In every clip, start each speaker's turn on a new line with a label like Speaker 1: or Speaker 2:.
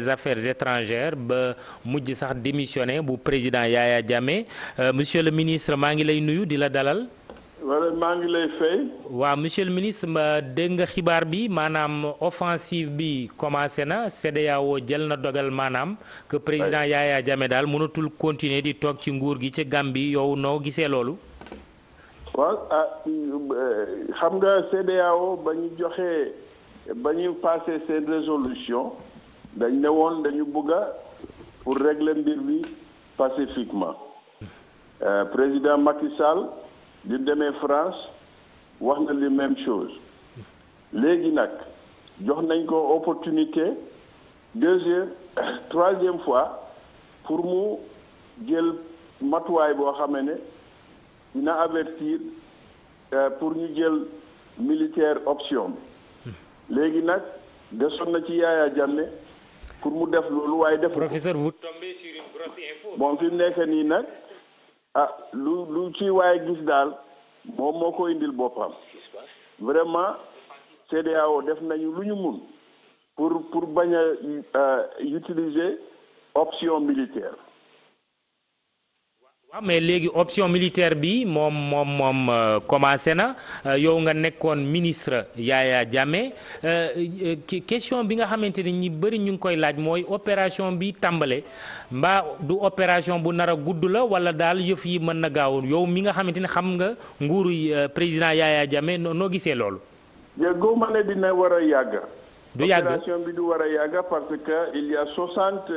Speaker 1: des affaires étrangères ba mujj sax démissionné bu président Yaya Jammeh monsieur le ministre maa ngi lay nuyu di la dalal.
Speaker 2: wala maa ngi lay fay.
Speaker 1: waaw monsieur le ministre ma dégg nga xibaar bi maanaam offensive bi commencé na CEDEAO jël na dogal maanaam que président Yaya Jammeh daal mënatul continuer di toog ci nguur gi ci Gambie yow noo gisee loolu.
Speaker 2: waaw xam nga CEDEAO ba ñu joxee ba ñu passé seen résolution dañ ne woon dañu bëgg pour régler mbir bi pacifiquement président Macky Sall di demee France wax na li même chose léegi nag jox nañ ko opportunité troisième fois pour mu jël matuwaay boo xamee ne dina avertir pour ñu jël militaire option bi léegi nag desoon na ci Yaya Jammeh pour mu def loolu waaye def.
Speaker 1: Professeur, vous tombez sur une grosse info.
Speaker 2: bon fi mu nekk nii nag lu ci waaye gis daal moom moo ko indil boppam vraiment CEDEAO def nañu lu ñu mun pour bañ a utiliser option militaire.
Speaker 1: waaw mais léegi option militaire bi moom commencé na yow nga nekkoon ministre Yaya Jammeh question bi nga xamante ni ñi bëri ñu ngi koy laaj mooy opération bi tàmbale mbaa du opération bu nar a gudd la wala daal yëf yi mën na gaaw yow mi nga xamante ni xam nga nguuru président Yaya Jammeh noo gisee loolu.
Speaker 2: góob ma ne dina war a yàgg.
Speaker 1: du yàgg
Speaker 2: opération bi du war a yàgg parce que il y a 60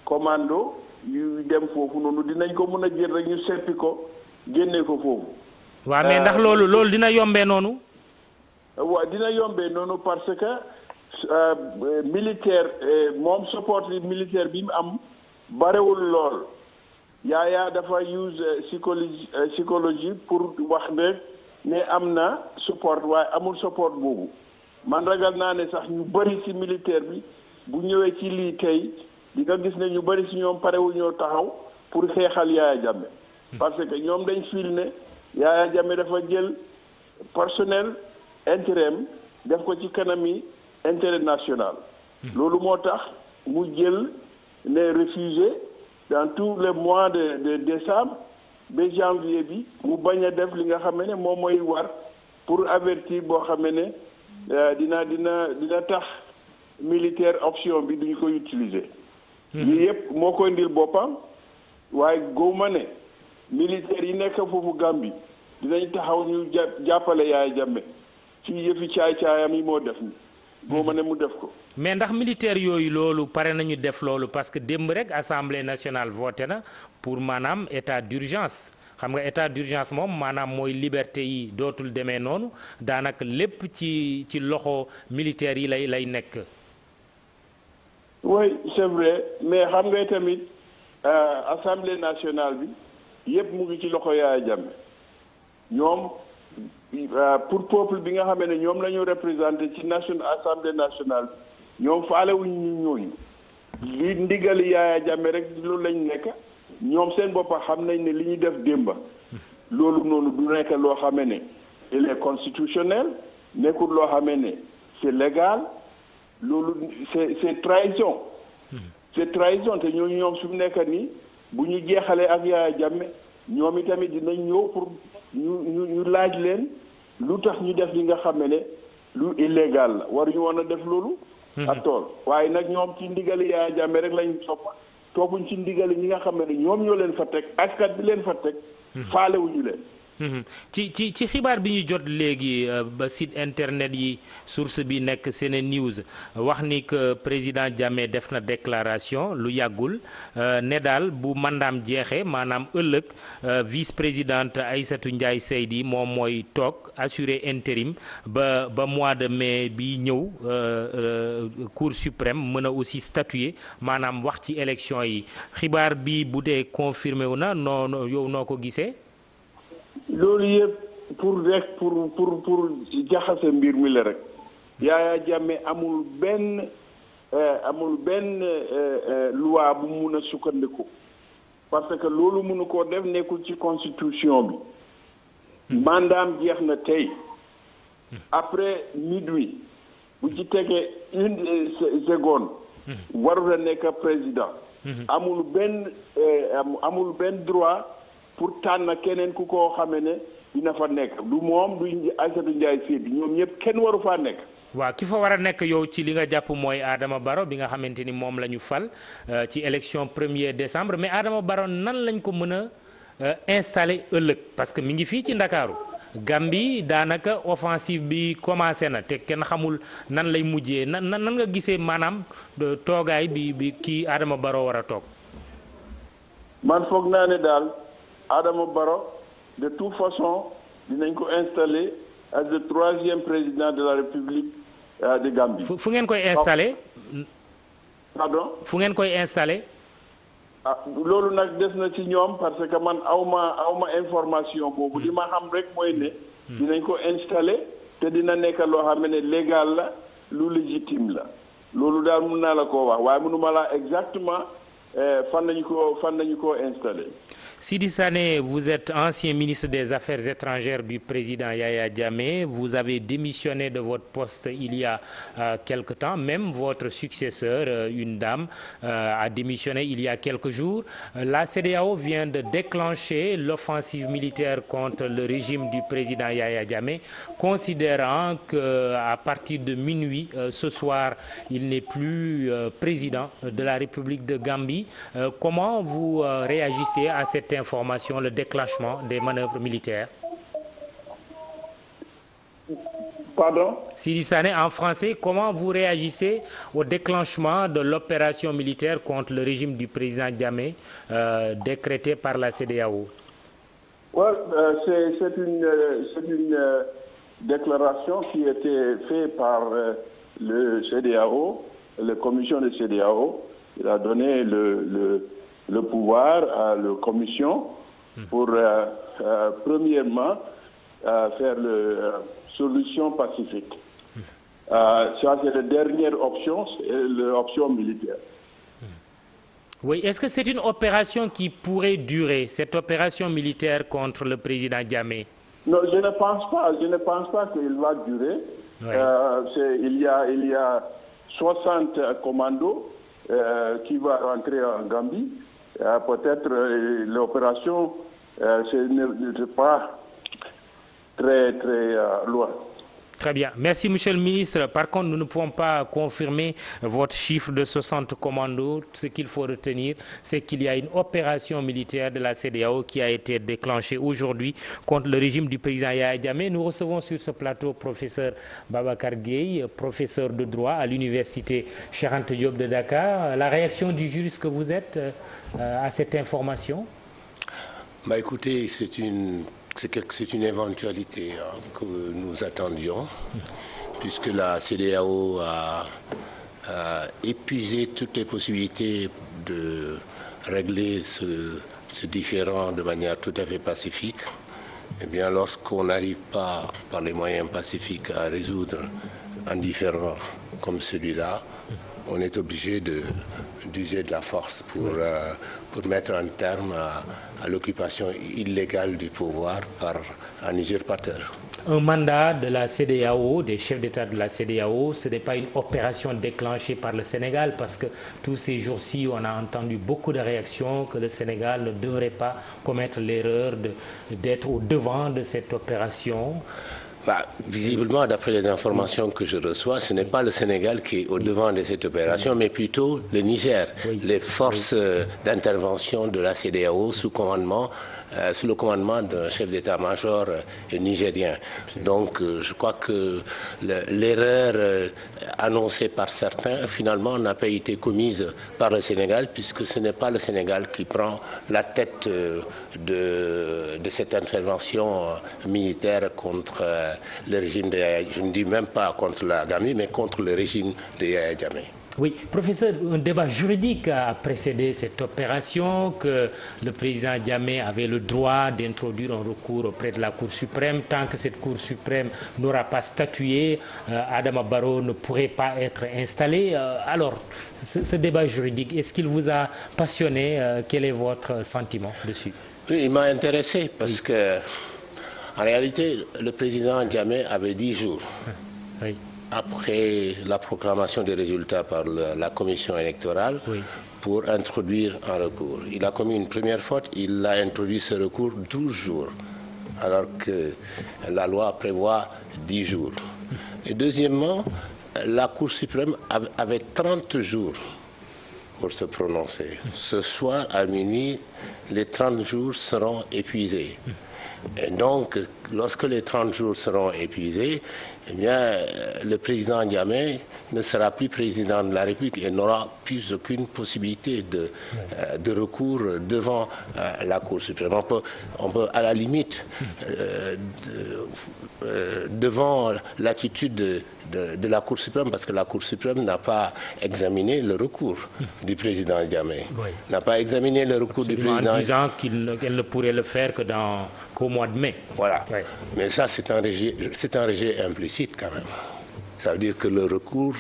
Speaker 2: commandos. yu dem foofu noonu dinañ ko mën a jël rek ñu seppi ko génne ko foofu.
Speaker 1: waaw mais ndax loolu dina yombee noonu.
Speaker 2: waaw dina yombee noonu parce que militaire moom support militaire bi mu am barewul lool Yaya dafa use psychologie pour wax rek ne am na support waaye amul support boobu man ragal naa ne sax ñu bëri ci militaire bi bu ñëwee ci lii tey. di nga gis ne ñu bari ci ñoom parewul ñoo taxaw pour xeexal Yaya Jammeh parce que ñoom dañ fiil ne Yaya Jammeh dafa jël personnel intérim def ko ci kanami intérêt national loolu moo tax mu jël les réfugiés dans tous les mois de décembre ba janvier bi mu bañ a def li nga xam ne moom mooy war pour avertir boo xam ne dina tax militaire option bi duñu ko utiliser. lii yëpp moo ko indil boppam waaye góob ne militaires yi nekk foofu Gambie dinañ taxaw ñu jàppale Yaya Jammeh ci yëfi caay-caayam yi moo def ni góob ne mu def ko.
Speaker 1: mais ndax militaires yooyu loolu pare nañu def loolu parce que démb rek assemblée nationale voté na pour maanaam état d'urgence xam nga état d'urgence moom maanaam mooy liberté yi dootul demee noonu daanaka lépp ci loxo militaires yi lay nekk.
Speaker 2: oui c'est vrai mais xam nga tamit assemblée nationale bi yëpp mu ngi ci loxo Yaya Jammeh ñoom pour peuple bi nga xam ne ñoom la ñu représenté ci assemblée nationale bi ñoom faalewuñ ñu ñooñu li ndigali Yaya Jammeh rek loolu lañ nekk ñoom seen bopp xam nañ ne li ñu def démba loolu noonu du nekk loo xam ne il est constitutionnel nekkul loo xam ne c'est légal. loolu c'est trahison c'est trahison te ñoom su mu nekk nii bu ñu jeexalee ak Yaya Jammeh ñoom itamit dinañ ñëw pour ñu laaj leen lu tax ñu def li nga xam ne lu illégal la waruñu woon a def loolu ak tool waaye nag ñoom ci ndigali Yaya Jammeh rek lañ toppuñ ci ndigali ñi nga xam ne ñoom ñoo leen fa teg askan bi leen fa teg faalewuñu leen.
Speaker 1: ci xibaar bi ñu jot léegi ba site internet yi source bi nekk SeneNews wax ni que président Jammeh def na déclaration lu yàggul ne daal bu mandaam jeexee maanaam ëllëg vice-présidente Aïssatou Ndiaye Seydi moom mooy toog assurer intérim ba mois de mai bi ñëw Cour suprême mën a aussi statuer maanaam wax ci élection yi xibaar bi bu dee confirmé wu na yow noo ko gisee.
Speaker 2: loolu yëpp pour jaxase mbir mi la rek Yaya Jammeh amul benn loi bu mun a sukkandiku parce que loolu mënu koo def nekkul ci constitution bi mandaam jeex na tey après minuit bu ci tegee une seconde warul a nekk président. amul benn droit pour tànn keneen ku koo xamee ne dina fa nekk du moom du Aïssatou Ndiaye Sy ñoom ñëpp kenn waru faa nekk.
Speaker 1: waaw ki fa war a nekk yow ci li nga jàpp mooy Adama Barrow bi nga xamante ni moom la ñu fal ci élection 1er décembre mais Adama Barrow nan lañ ko mën a installer ëllëg parce que mi ngi fii ci Ndakaaru Gambie daanaka offensive bi commencé na te kenn xamul nan lay mujjee nan nga gisee maanaam toogaay bi kii Adama Barrow war a toog.
Speaker 2: man foog naa ne daal Adama Barrow de toute façon dinañ ko installer as le 3e président de la République de Gambie.
Speaker 1: fu ngeen koy installer.
Speaker 2: pardon.
Speaker 1: fu ngeen koy installer.
Speaker 2: ah loolu nag des na ci ñoom parce que man awma information boobu li ma xam rek mooy ne. dinañ ko installer te dina nekk loo xam ne légal la lu légitime la loolu daal mun naa la koo wax waaye mënuma la exactement fan nañu ko installer.
Speaker 1: Sidi Sané, vous êtes ancien ministre des Affaires étrangères du président Yaya Jammeh. Vous avez démissionné de votre poste il y a quelque temps. Même votre successeur, une dame, a démissionné il y a quelques jours. La CEDEAO vient de déclencher l'offensive militaire contre le régime du président Yaya Jammeh, considérant qu'à partir de minuit ce soir, il n'est plus président de la République de Gambie. Comment vous réagissez à cette information, le déclenchement des manœuvres militaires?
Speaker 2: Pardon?
Speaker 1: Sidi Sané, en français, comment vous réagissez au déclenchement de l'opération militaire contre le régime du président Jammeh décrétée par la CEDEAO?
Speaker 2: Ouais, c'est une déclaration qui a été faite par le CEDEAO, la commission de CEDEAO. Il a donné le pouvoir à la commission pour, premièrement, faire la solution pacifique. Ça, c'est la dernière option, c'est l'option militaire.
Speaker 1: Oui, est-ce que c'est une opération qui pourrait durer, cette opération militaire contre le président Jammeh?
Speaker 2: Non, je ne pense pas. Je ne pense pas qu'il va durer. Oui. Il y a 60 commandos qui vont rentrer en Gambie. Peut-être l'opération n'est pas très loin.
Speaker 1: Très bien. Merci, monsieur le ministre. Par contre, nous ne pouvons pas confirmer votre chiffre de 60 commandos. Ce qu'il faut retenir, c'est qu'il y a une opération militaire de la CEDEAO qui a été déclenchée aujourd'hui contre le régime du président Yaya Jammeh. Nous recevons sur ce plateau professeur Babacar Gueye, professeur de droit à l'université Cheikh Anta Diop de Dakar. La réaction du juriste que vous êtes à cette information?
Speaker 3: Écoutez, c'est une éventualité que nous attendions, puisque la CEDEAO a épuisé toutes les possibilités de régler ce différend de manière tout à fait pacifique. Eh bien, lorsqu'on n'arrive pas, par les moyens pacifiques, à résoudre un différend comme celui-là, on est obligé d'user de la force pour mettre un terme à l'occupation illégale du pouvoir par un usurpateur.
Speaker 1: Un mandat de la CEDEAO, des chefs d'État de la CEDEAO, ce n'est pas une opération déclenchée par le Sénégal, parce que tous ces jours-ci, on a entendu beaucoup de réactions que le Sénégal ne devrait pas commettre l'erreur d'être au devant de cette opération.
Speaker 3: Visiblement, d'après les informations que je reçois, ce n'est pas le Sénégal qui est au devant de cette opération, mais plutôt le Niger, les forces d'intervention de la CEDEAO sous le commandement d'un chef d'état-major nigérien. Donc, je crois que l'erreur annoncée par certains, finalement, n'a pas été commise par le Sénégal, puisque ce n'est pas le Sénégal qui prend la tête de cette intervention militaire contre le régime de Yaya. Je ne dis même pas contre la Gambie, mais contre le régime de Yaya Jammeh.
Speaker 1: Oui, professeur, un débat juridique a précédé cette opération, que le président Jammeh avait le droit d'introduire un recours auprès de la Cour suprême. Tant que cette Cour suprême n'aura pas statué, Adama Barrow ne pourrait pas être installé. Alors, ce débat juridique, est-ce qu'il vous a passionné? Quel est votre sentiment dessus?
Speaker 3: Oui, il m'a intéressé parce que, en réalité, le président Jammeh avait 10 jours.
Speaker 1: Oui.
Speaker 3: après la proclamation des résultats par la commission électorale, pour introduire un recours. Il a commis une première faute, il a introduit ce recours 12 jours, alors que la loi prévoit 10 jours. Et deuxièmement, la Cour suprême avait 30 jours pour se prononcer. Ce soir, à minuit, les 30 jours seront épuisés. Et donc, lorsque les 30 jours seront épuisés, eh bien, le président Jammeh ne sera plus président de la République et n'aura plus aucune possibilité de recours devant la Cour suprême. On peut à la limite, devant l'attitude de la Cour suprême, parce que la Cour suprême n'a pas examiné le recours du président Jammeh, n'a pas examiné le recours du président,
Speaker 1: en disant qu'elle ne pourrait le faire qu'au mois de mai.
Speaker 3: Voilà. Mais ça, c'est un rejet implicite quand même. Ça veut dire que le recours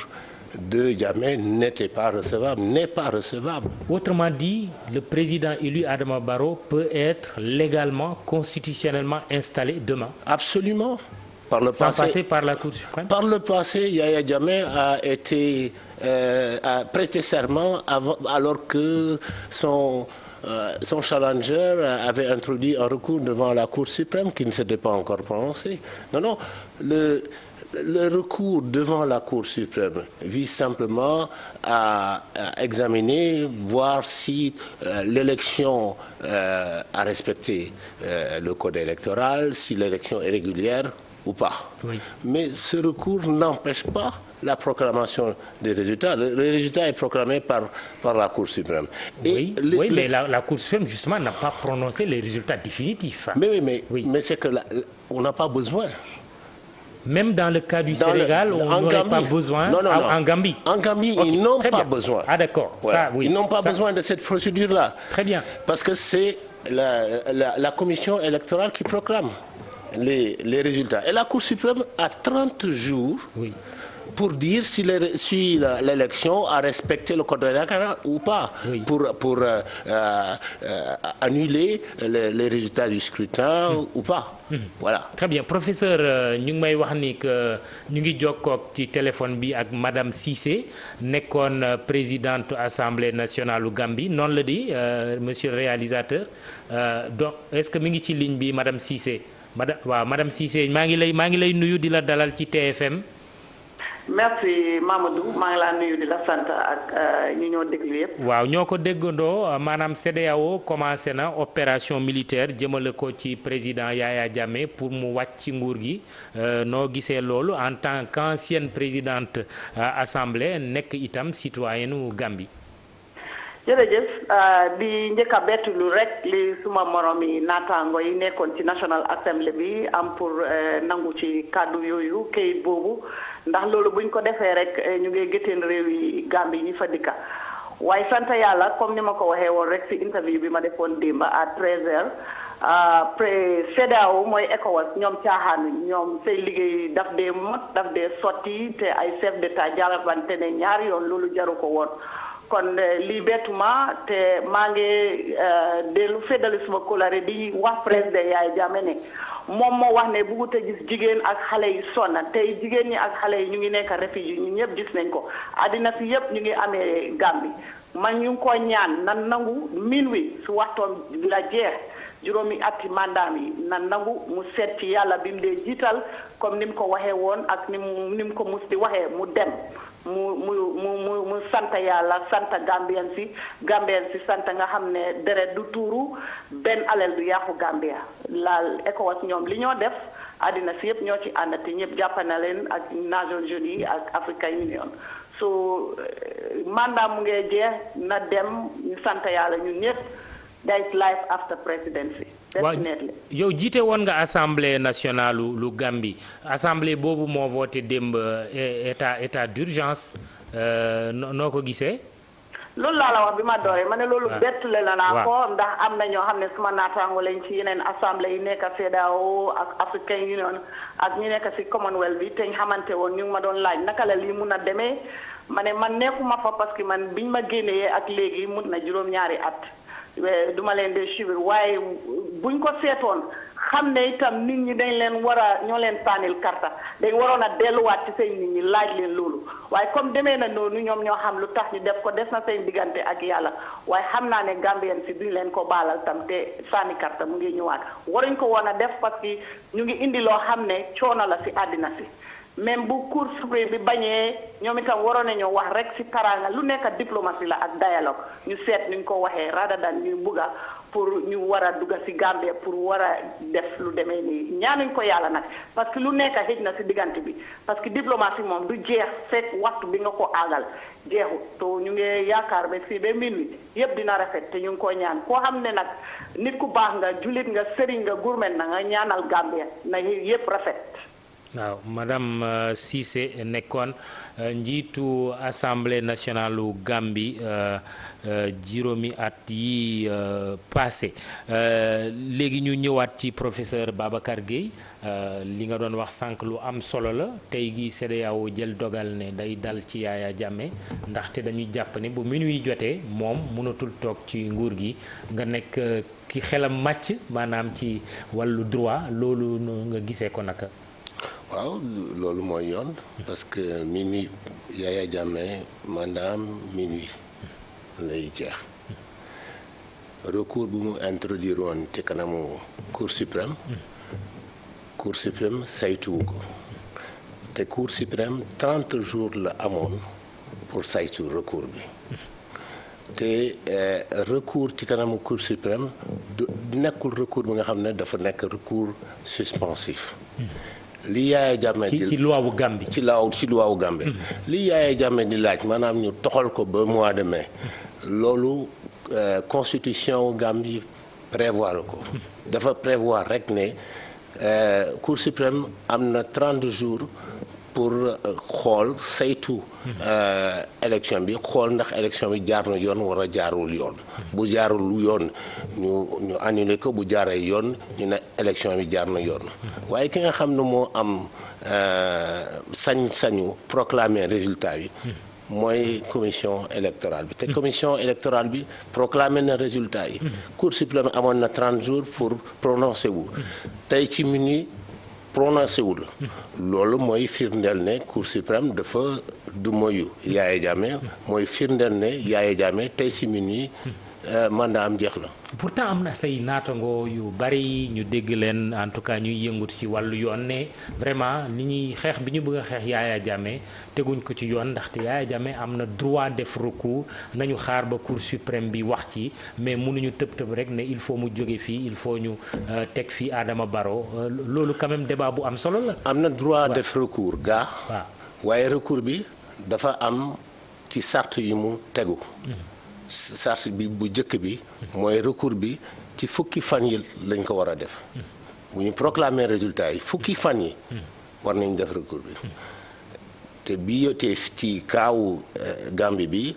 Speaker 3: de Jammeh n'était pas recevable, n'est pas recevable.
Speaker 1: Autrement dit, le président élu Adama Barrow peut être légalement, constitutionnellement installé demain.
Speaker 3: Absolument.
Speaker 1: Sans passer par la Cour suprême.
Speaker 3: Par le passé, Yahya Jammeh a prêté serment alors que son challenger avait introduit un recours devant la Cour suprême qui ne s'était pas encore prononcé. Non, le recours devant la Cour suprême vise simplement à examiner, voir si l'élection a respecté le code électoral, si l'élection est régulière ou pas. Mais ce recours n'empêche pas la proclamation des résultats. Le résultat est proclamé par la Cour suprême.
Speaker 1: Mais la Cour suprême, justement, n'a pas prononcé les résultats définitifs.
Speaker 3: Mais c'est que on n'a pas besoin.
Speaker 1: Même dans le cas du Sénégal, on n'aurait pas besoin.
Speaker 3: Non.
Speaker 1: En Gambie.
Speaker 3: En Gambie, ils n'ont pas besoin.
Speaker 1: Ah d'accord.
Speaker 3: Voilà. Ils n'ont pas besoin de cette procédure-là.
Speaker 1: Très bien.
Speaker 3: Parce que c'est la commission électorale qui proclame les résultats. Et la Cour suprême a 30 jours pour dire si l'élection a respecté le code électoral ou pas, pour annuler les résultats du scrutin ou pas. Voilà.
Speaker 1: Très bien. Professeur, ñu ngi may wax ni que ñu ngi jokkook ci téléphone bi ak madame Cissé nekkoon présidente assemblée nationale u Gambie noonu la di monsieur le réalisateur donc est-ce que mi ngi ci ligne bi madame Cissé madame Cissé maa ngi lay nuyu di la dalal ci TFM.
Speaker 4: merci Mamadou maa ngi laa nuyu di la sant ak ñi ñoo déglu yëpp.
Speaker 1: waaw ñoo ko déggandoo maanaam CEDEAO commencé na opération militaire jëmale ko ci président Yaya Jammeh pour mu wàcc ci nguur gi noo gisee loolu en tant qu'ancienne présidente assemblée nekk itam citoyenne u Gambie.
Speaker 4: jërëjëf di njëkk a bettulu rek li suma morom yi naataango yi nekkoon ci National Assembly bi am pour nangu ci kàddu yooyu kayit boobu ndax loolu buñ ko defee rek ñu ngi gëteen réew yi Gambie ñi fa dikka waaye sant yàlla comme ni ma ko waxee woon rek ci interview bi ma defoon démba à 13h CEDEAO mooy ECOWAS ñoom caaxaanuñ ñoom say liggéey daf dee mot daf dee sotti te ay chef d'état jarabante ne ñaari yoon loolu jaru ko woon kon lii bettuma te maa ngi dellu feddali suma kóllare di wax président Yaya Jammeh ne moom moo wax ne bëggut a gis jigéen ak xale yi sonna tey jigéen ñi ak xale yi ñu ngi nekk réfugié ñu ñëpp gis nañ ko àddina si yëpp ñu ngi amee Gambie man ñu ngi ko ñaan nan nangu min wi su waxtoom la jeex juróomi ati mandaam yi nan nangu mu seet ci yàlla bi mu dee jiital comme ni mu ko waxee woon ak ni mu ko mus di waxee mu dem mu sant yàlla sant Gambien si sant nga xam ne deret du tuuru benn alal du yàqu Gambia laal ECOWAS ñoom li ñoo def àddina si yëpp ñoo ci ànd te ñëpp jàppana leen ak Nations Unies ak African Union so mandat mu ngee jeex na dem ñu sant yàlla ñun ñëpp there is life after presidency.
Speaker 1: yow jiite woon nga assemblée nationale lu Gambie assemblée boobu moo voté démb état d'urgence noo ko gisee.
Speaker 4: loolu laa la wax bi ma dooree ma ne loolu bettule la naa ko ndax am na ñoo xam ne suma naataango lañ ci yeneen assemblée yi nekk CEDEAO ak African Union ak ñu nekk ci Commonwealth bi te ñu xamante woon ñu ngi ma doon laaj naka la lii mun a demee ma ne man nekkuma fa parce que man biñ ma génnee ak léegi mun na juróom-ñaari at duma leen dee suivre waaye buñ ko seetoon xam ne itam nit ñi dañ leen war a ñoo leen tànnil karta dañ waroon a delluwaat ci seen nit ñi laaj leen loolu waaye comme demee na noonu ñoom ñoo xam lu tax ñu def ko des na seen diggante ak yàlla waaye xam naa ne Gambien si duñ leen ko baalal tam te sànni karta mu ngi ñëwaat waruñ ko woon a def parce que ñu ngi indi loo xam ne coono la si àddina si même bu Cour suprême bi bañee ñoom itam waroon nañoo wax rek si taraanga lu nekk diplomatie la ak dialogue ñu seet nuñ ko waxee rather than ñuy bugga pour ñu war a dugga si Gambie pour war a def lu demee nii ñaanuñ ko yàlla nag parce que lu nekk xëj na si diggante bi parce que diplomatie moom du jeex fekk waxtu bi nga ko àggal jeexu to ñu ngi yaakaar ba fii ba minuit yëpp dina rafet te ñu ngi ko ñaan koo xam ne nag nit ku baax nga julit nga sëriñ nga gourmet na nga ñaanal Gambie na yëpp rafet.
Speaker 1: waaw madame Cissé nekkoon njiitu assemblée nationale u Gambie juróomi at yi passé léegi ñu ñëwaat ci professeur Babacar Gueye li nga doon wax sànq lu am solo la tey gi CEDEAO jël dogal ne day dal ci Yaya Jammeh ndaxte dañuy jàpp ne bu minuit jotee moom mënatul toog ci nguur gi nga nekk ki xelam màcc maanaam ci wàllu droit loolu nga gisee ko naka.
Speaker 3: waaw loolu mooy yoon parce que minuit Yaya Jammeh maanaam minuit lay jeex recours bu mu introduire woon ci kanamu Cour suprême saytuwu ko te Cour suprême 30 jours la amoon pour saytu recours bi te recours ci kanamu Cour suprême du nekkul recours bi nga xam ne dafa nekk recours suspensif li Yaya Jammeh
Speaker 1: ci loi wu Gambie
Speaker 3: ci loi wu Gambie li Yaya Jammeh di laaj maanaam ñu toxal ko ba mois de mai loolu constitution wu Gambie prévoir ko dafa prévoir rek ne Cour suprême am na 30 jours pour xool saytu élection bi xool ndax élection bi jaar na yoon war a jaarul yoon bu jaarul yoon ñu annulé ko bu jaaree yoon ñu ne élection bi jaar na yoon waaye ki nga xam ne moo am sañ-sañu proclamer résultat yi mooy commission électorale bi te commission électorale bi proclamer na résultat yi Cour suprême amoon na 30 jours pour prononcer wu tey ci minuit prononcé wul loolu mooy firndeel ne Cour suprême dafa du moyu Yaya Jammeh mooy firndeel ne Yaya Jammeh tey si minuit mandat am jeex na.
Speaker 1: pourtant am na say naatango yu bari ñu dégg leen en tout cas ñuy yëngut ci wàllu yoon ne vraiment ni ñuy xeex bi ñu bëgg a xeex Yaya Jammeh teguñ ko ci yoon ndaxte Yaya Jammeh am na droit def recours nañu xaar ba Cour suprême bi wax ci mais mënuñu tëb rek ne il faut mu jóge fii il faut ñu teg fii Adama Barrow loolu quand même débat bu am solo la.
Speaker 3: am na droit def recours gaa.
Speaker 1: waaw
Speaker 3: waaye recours bi dafa am ci sart yu mu tegu. sart bi bu njëkk bi mooy recours bi ci fukki fan yi lañ ko war a def bu ñu proclamer résultat yi fukki fan yi war nañ def recours bi te bi yotee ci kaawu Gambie bi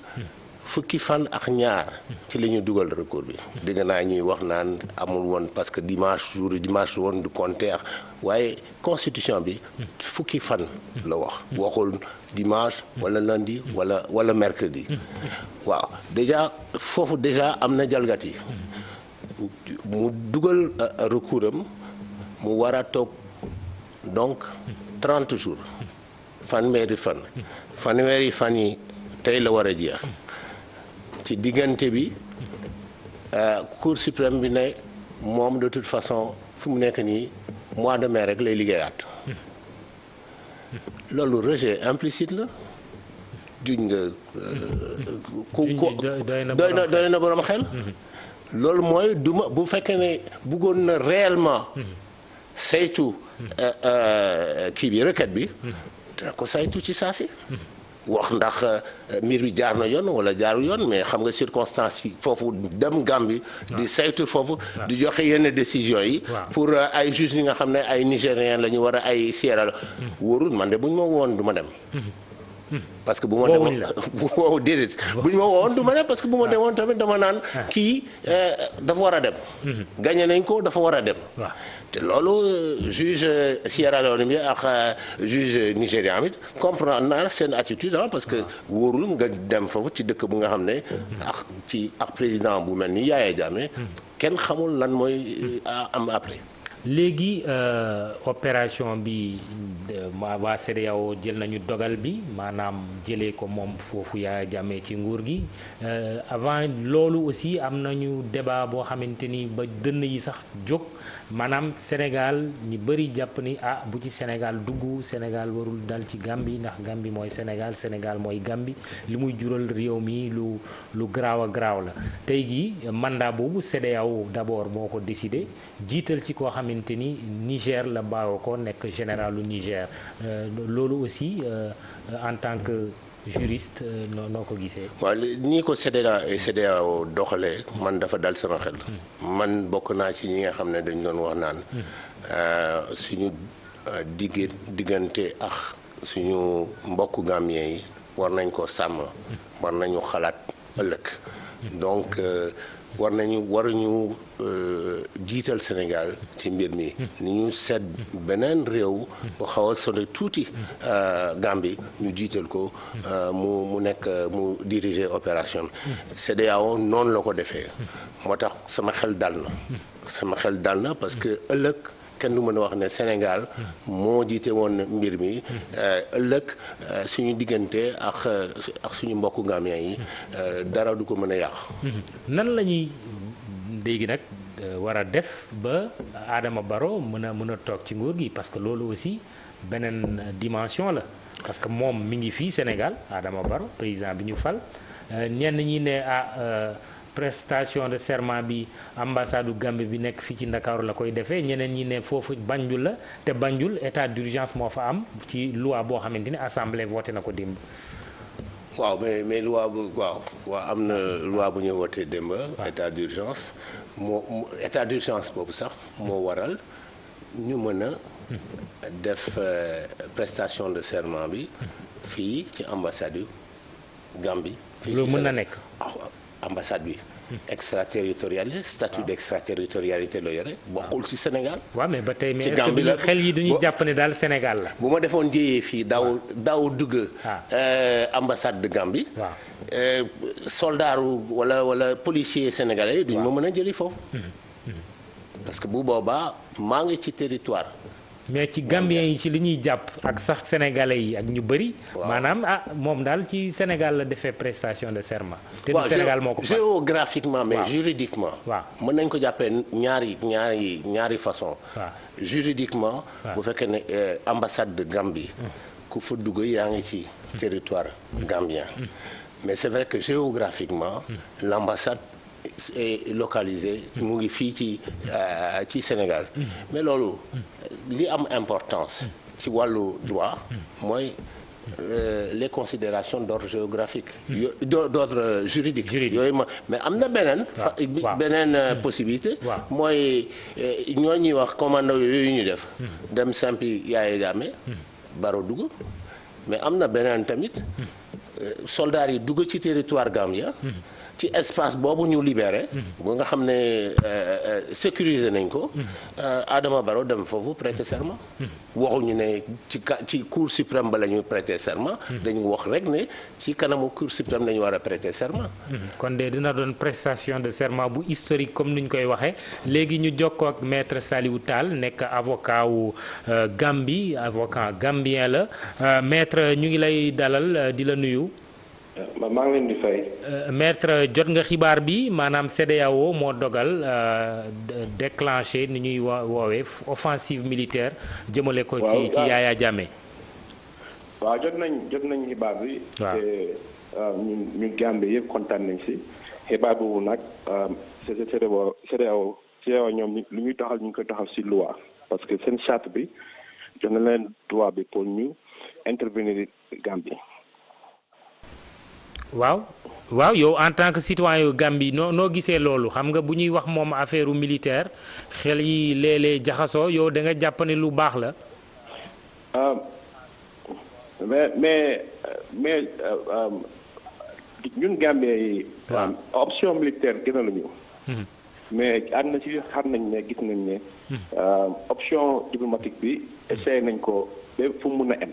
Speaker 3: fukki fan ak ñaar ci la ñu dugal recours bi dégg naa ñuy wax naan amul woon parce que dimanche woon du compter waaye constitution bi fukki fan la waxul dimanche wala lundi wala mercredi waaw déjà foofu déjà am na jalgati mu dugal recours am mu war a toog donc 30 jours fanweeri fan yi tey la war a jeex ci diggante bi Cour suprême bi ne moom de toute façon fu mu nekk nii mois de mai rek lay liggéeyaat loolu rejet implicite la juñ nga doy na borom xel loolu mooy duma bu fekkee ne bëggoon na réellement saytu kii bi requête bi dina ko saytu ci saasi wax ndax mbir bi jaar na yoon wala jaarul yoon mais xam nga circonstance yi foofu dem Gambie di saytu foofu di joxe yenn décision yi pour ay juges yi nga xam ne ay Nigériens la ñu war a ay Sierra wóorul man de bu ñu ma woon du ma dem parce que bu ma demoon bu déedéet bu ñu ma woon du ma ne parce que bu ma demoon tamit dama naan kii dafa war a dem. gagné nañ ko dafa war a dem. te loolu juge Sierra Leone bi ak juge Nigérian bi comprendre naa seen attitude parce que wóorul nga dem foofu ci dëkk bu nga xam ne ak président bu mel ni Yaya Jammeh kenn xamul lan mooy am après.
Speaker 1: léegi opération bi waa CEDEAO jël nañu dogal bi maanaam jëlee ko moom foofu Yaya Jammeh ci nguur gi avant loolu aussi am nañu débat boo xamante ni ba dënn yi sax jóg maanaam Sénégal ñi bëri jàpp ni bu ci Sénégal dugg Sénégal warul dal ci Gambie ndax Gambie mooy Sénégal Sénégal mooy Gambie li muy jural réew mi lu garaaw a garaaw la tey jii mandat boobu CEDEAO d'abord moo ko décidé jiital ci koo xamante ni Niger la baawoo ko nekk généralu Niger loolu aussi en tant que juriste noo ko gisee.
Speaker 3: waaw nii ko CEDEAO doxalee man dafa dal sama xel. man bokk naa ci ñi nga xam ne dañ doon wax naan suñu diggante ak suñu mbokku Gambien yi war nañ ko sàmm. war nañu xalaat ëllëg. donc waruñu jiital Sénégal ci mbir mi. ni ñu seet beneen réew. bu xaw a sonné tuuti Gambie ñu jiital ko mu nekk mu diriger opération bi. CEDEAO noonu la ko defee. moo tax sama xel dal na. parce que ëllëg kenn du mën a wax ne Sénégal moo jiite woon mbir mi ëllëg suñu diggante ak suñu mbokku Gambien yi dara du ko mën a yàq.
Speaker 1: nan la ñuy léegi nag war a def ba Adama Barrow mën a toog ci nguur gi parce que loolu aussi beneen dimension la parce que moom mi ngi fii Sénégal Adama Barrow président bi ñu fal ñenn ñi ne prestation de serment bi ambassade Gambie bi nekk fii ci Ndakaaru la koy defee ñeneen ñi ne foofu Banjul la te Banjul état d'urgence moo fa am ci loi boo xamante ni assemblée voté na ko démb.
Speaker 3: waaw mais loi bu am na loi bu ñu voté démb. état d'urgence état d'urgence boobu sax moo waral ñu mën a def prestation de serment bi fii ci ambassade yu Gambie.
Speaker 1: loolu mën na nekk.
Speaker 3: ambassade bi extraterritorialité statut d'extraterritorialité la yore bokkul ci Sénégal.
Speaker 1: waaw mais ba tey mais est-ce que xel yi duñu jàpp ne daal Sénégal la.
Speaker 3: bu ma defoon jéyee fii daaw dugg. ambassade de Gambie. soldaaru wala policier sénégalais duñ ma mën a jëli foofu. parce que bu boobaa maa ngi ci territoire.
Speaker 1: mais ci Gambien yi ci li ñuy jàpp ak sax sénégalais yi ak ñu bëri. maanaam moom daal ci Sénégal la defee prestation de serment. te du Sénégal moo ko fa
Speaker 3: géographiquement mais juridiquement. mën nañ ko jàppee ñaari façon. juridiquement. bu fekkee ne ambassade de Gambie. ku fa dugg yaa ngi ci territoire gambien. mais c'est vrai que géographiquement. l'ambassade est localisé mu ngi fii ci Sénégal mais loolu li am importance ci wàllu droit mooy les considérations d'ordre géographique d'ordre juridique yooyu mais am na beneen possibilité mooy ñoo ñuy wax commando yooyu ñu def dem simpi Yaya Jammeh Barrow dugg mais am na beneen tamit soldats yi dugg ci territoire gambien ci espace boobu ñu libéré. ba nga xam ne sécuriser nañ ko. Adama Barrow dem foofu prêter serment. waxuñu ne ci cour suprême ba la ñuy prêter serment. dañu wax rek ne ci kanamu cour suprême la ñu war a prêter serment.
Speaker 1: kon de dina doon prestation de serment bu historique comme ni ñu koy waxee léegi ñu jokkoo ak maître Saliou Tall nekk avocat wu Gambie avocat gambien la maître ñu ngi lay dalal di la nuyu.
Speaker 5: maa ngi leen di fay.
Speaker 1: maître jot nga xibaar bi maanaam CEDEAO moo dogal déclenché ni ñuy woowee offensive militaire jëmale ko ci Yaya Jammeh.
Speaker 5: waaw jot nañ xibaar bi.
Speaker 1: waaw
Speaker 5: te ñu Gambie yëpp kontaan nañ si xibaar boobu nag CEDEAO ñoom lu ñuy taxal ñu ngi koy taxal si loi parce que seen charte bi jox na leen droit bi pour ñu intervenir Gambie.
Speaker 1: waaw yow en tant que citoyen yu Gambie noo gisee loolu xam nga bu ñuy wax moom affaire militaire xel yi léeg-léeg jaxasoo yow da nga jàpp ne lu baax la.
Speaker 5: mais ñun Gambie yi. option militaire gën a la ñu. mais ànd na ci xam nañ ne gis nañ ne. option diplomatique bi essayé nañ ko ba fu mu mun a em.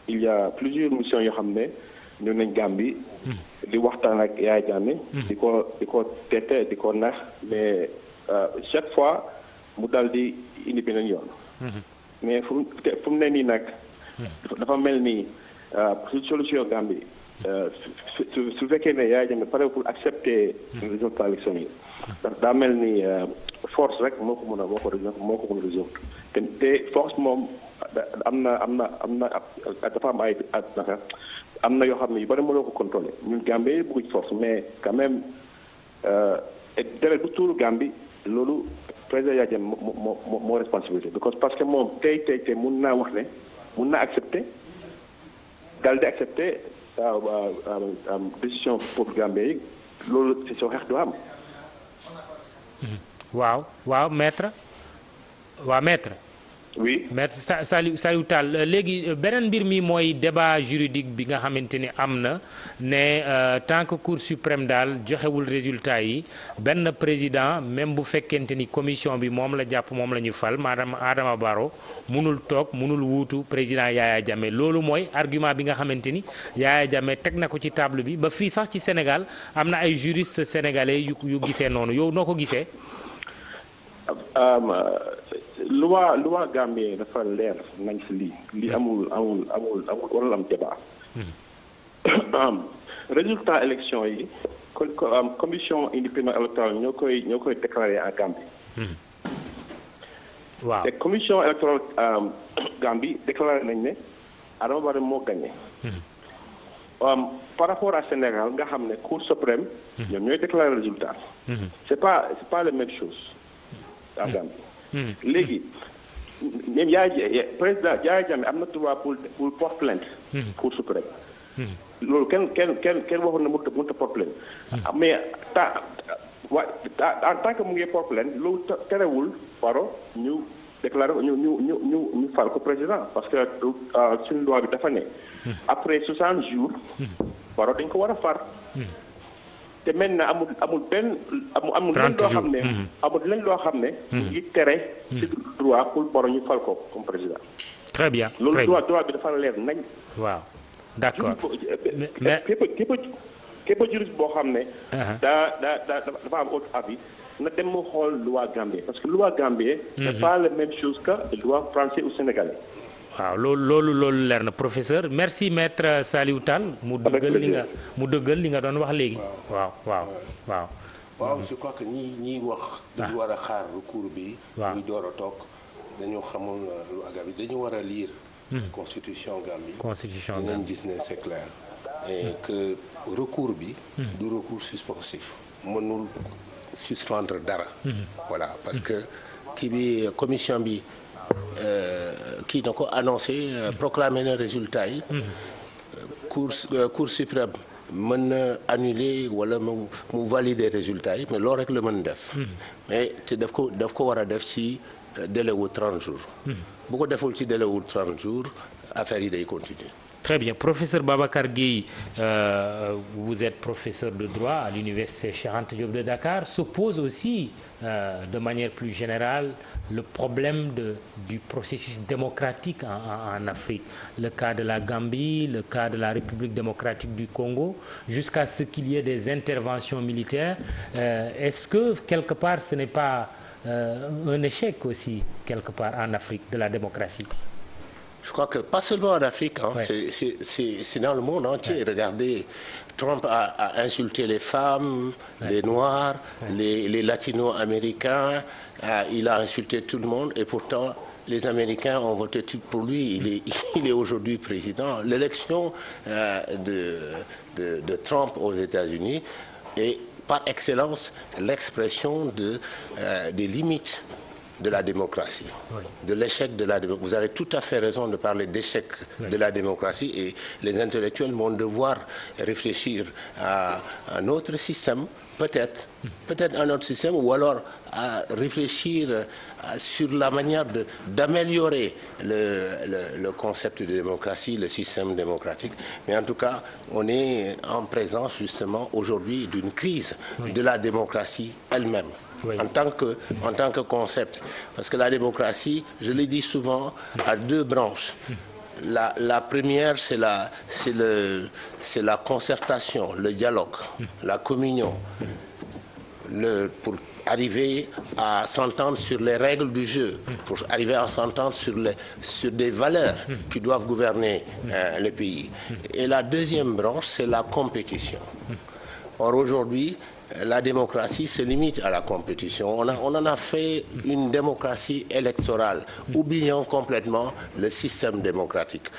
Speaker 5: il y a plusieurs missions yoo xam ne ñëw nañ Gambie. di waxtaan ak Yaya Jammeh. di ko tete di ko nax mais chaque fois mu dal di indi beneen yoon. mais fu mu ne nii nag. dafa mel ni solution Gambie su fekkee ne Yaya Jammeh pare pour accepter résultat élection yi. daa mel ni force rek moo ko mën a résoudre te force moom am na dafa am ay am na yoo xam ne yu bari mënoo ko contrôler ñun Gambie bëgg ci force mais quand même deret bu tuuru Gambie loolu président Yaya Jammeh moo responsabilité parce que moom tey mun naa wax ne mun naa accepter daal di accepter décision pour Gambie yi loolu ci soo xeex du am.
Speaker 1: waaw maître.
Speaker 5: oui
Speaker 1: maître Saliou Tall léegi beneen mbir mi mooy débat juridique bi nga xamante ni am na ne tant que Cour suprême daal joxewul résultat yi benn président même bu fekkente ni commission bi moom la jàpp moom la ñu fal maanaam Adama Barrow munul toog munul wuutu président Yaya Jammeh loolu mooy argument bi nga xamante ni Yaya Jammeh teg na ko ci table bi ba fii sax ci Sénégal am na ay juristes sénégalais yu gisee noonu yow noo ko gisee.
Speaker 5: loi Gambie dafa leer nañ si lii amul warul am débat. résultat élection yi commission indépendante électorale ñoo koy déclaré en Gambie.
Speaker 1: waaw
Speaker 5: te commission électorale Gambie déclaré nañ ne Adama Barrow moo gagné. par rapport à Sénégal nga xam ne Cour suprême. ñoom ñooy déclaré résultat. c'est pas la même chose en Gambie. léegi ñoom président Yaya Jammeh am na droit pour porte plainte. Cour suprême. loolu kenn waxoon na mënut a porte plainte. mais en tant que mu ngi porte plainte loolu terewul Barrow ñu déclaré ñu fal ko président parce que suñu loi bi dafa ne. après 60 jours. Barrow dañ ko war a far. te maintenant amul leen loo xam ne. amul leen loo xam ne. ngi tere. ci droit pour Barrow ñu fal ko comme président.
Speaker 1: très bien
Speaker 5: loolu droit bi dafa leer nañ.
Speaker 1: waaw d'accord mais
Speaker 5: képp juriste boo xam ne. dafa am autre avis na dem mu xool loi Gambie parce que loi Gambie. c'est pas la même chose que loi français ou sénégalais.
Speaker 1: waaw loolu leer na professeur merci maître Saliou Tall mu dëggal li nga doon wax léegi.
Speaker 3: waaw je crois que ñi wax. dañu war a xaar recours bi. muy door a toog dañu xamul lu Gambie dañu war a lire. constitution Gambie. dinañ gis ne c'est clair. et que recours bi. du recours suspensif. mënul suspendre dara. voilà parce que commission bi. kii na ko annoncé proclamé na résultat yi. cour suprême mën na annuler wala mu valider résultat yi mais loolu rek la mën def. mais te daf ko war a def ci délai wu 30 jours. bu ko deful ci délai wu 30 jours affaire yi day continuer.
Speaker 1: Très bien. Professeur Babacar Gueye, vous êtes professeur de droit à l'université Cheikh Anta Diop de Dakar. Se pose aussi, de manière plus générale, le problème du processus démocratique en Afrique. Le cas de la Gambie, le cas de la République démocratique du Congo, jusqu'à ce qu'il y ait des interventions militaires. Est-ce que, quelque part, ce n'est pas un échec aussi, quelque part, en Afrique, de la démocratie?
Speaker 3: Je crois que pas seulement en Afrique, c'est dans le monde entier. Regardez, Trump a insulté les femmes, les Noirs, les Latino-Américains, il a insulté tout le monde et pourtant les Américains ont voté pour lui. Il est aujourd'hui président. L'élection de Trump aux États-Unis est par excellence l'expression des limites de la démocratie, de l'échec de la démocratie. Vous avez tout à fait raison de parler d'échec de la démocratie et les intellectuels vont devoir réfléchir à un autre système, peut-être un autre système, ou alors à réfléchir sur la manière d'améliorer le concept de démocratie, le système démocratique. Mais en tout cas, on est en présence justement aujourd'hui d'une crise de la démocratie elle-même. Oui. En tant que concept. Parce que la démocratie, je l'ai dit souvent, a deux branches. La première, c'est la concertation, le dialogue, la communion, pour arriver à s'entendre sur les règles du jeu, pour arriver à s'entendre sur des valeurs qui doivent gouverner le pays. Et la deuxième branche, c'est la compétition. Or, aujourd'hui, la démocratie se limite à la compétition. On en a fait une démocratie électorale, oubliant complètement le système démocratique,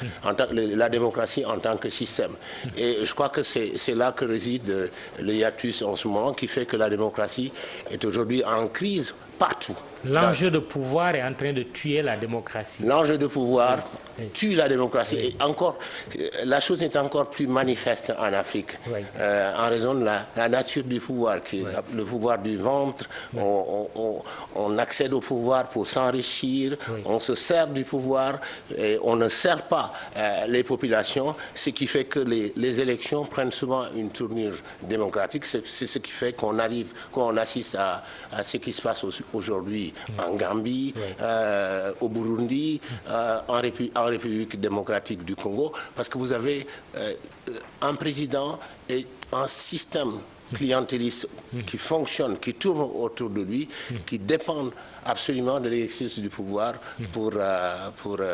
Speaker 3: la démocratie en tant que système. Et je crois que c'est là que réside le hiatus en ce moment, qui fait que la démocratie est aujourd'hui en crise partout.
Speaker 1: L'enjeu de pouvoir est en train de tuer la démocratie.
Speaker 3: L'enjeu de pouvoir tue la démocratie. Et encore, la chose est encore plus manifeste en Afrique, en raison de la nature du pouvoir, qui est le pouvoir du ventre. On accède au pouvoir pour s'enrichir, on se sert du pouvoir et on ne sert pas les populations, ce qui fait que les élections prennent souvent une tournure démocratique. C'est ce qui fait qu'on assiste à ce qui se passe aujourd'hui en Gambie, au Burundi, en République démocratique du Congo, parce que vous avez un président et un système clientéliste qui fonctionne, qui tourne autour de lui, qui dépendent absolument de l'exercice du pouvoir pour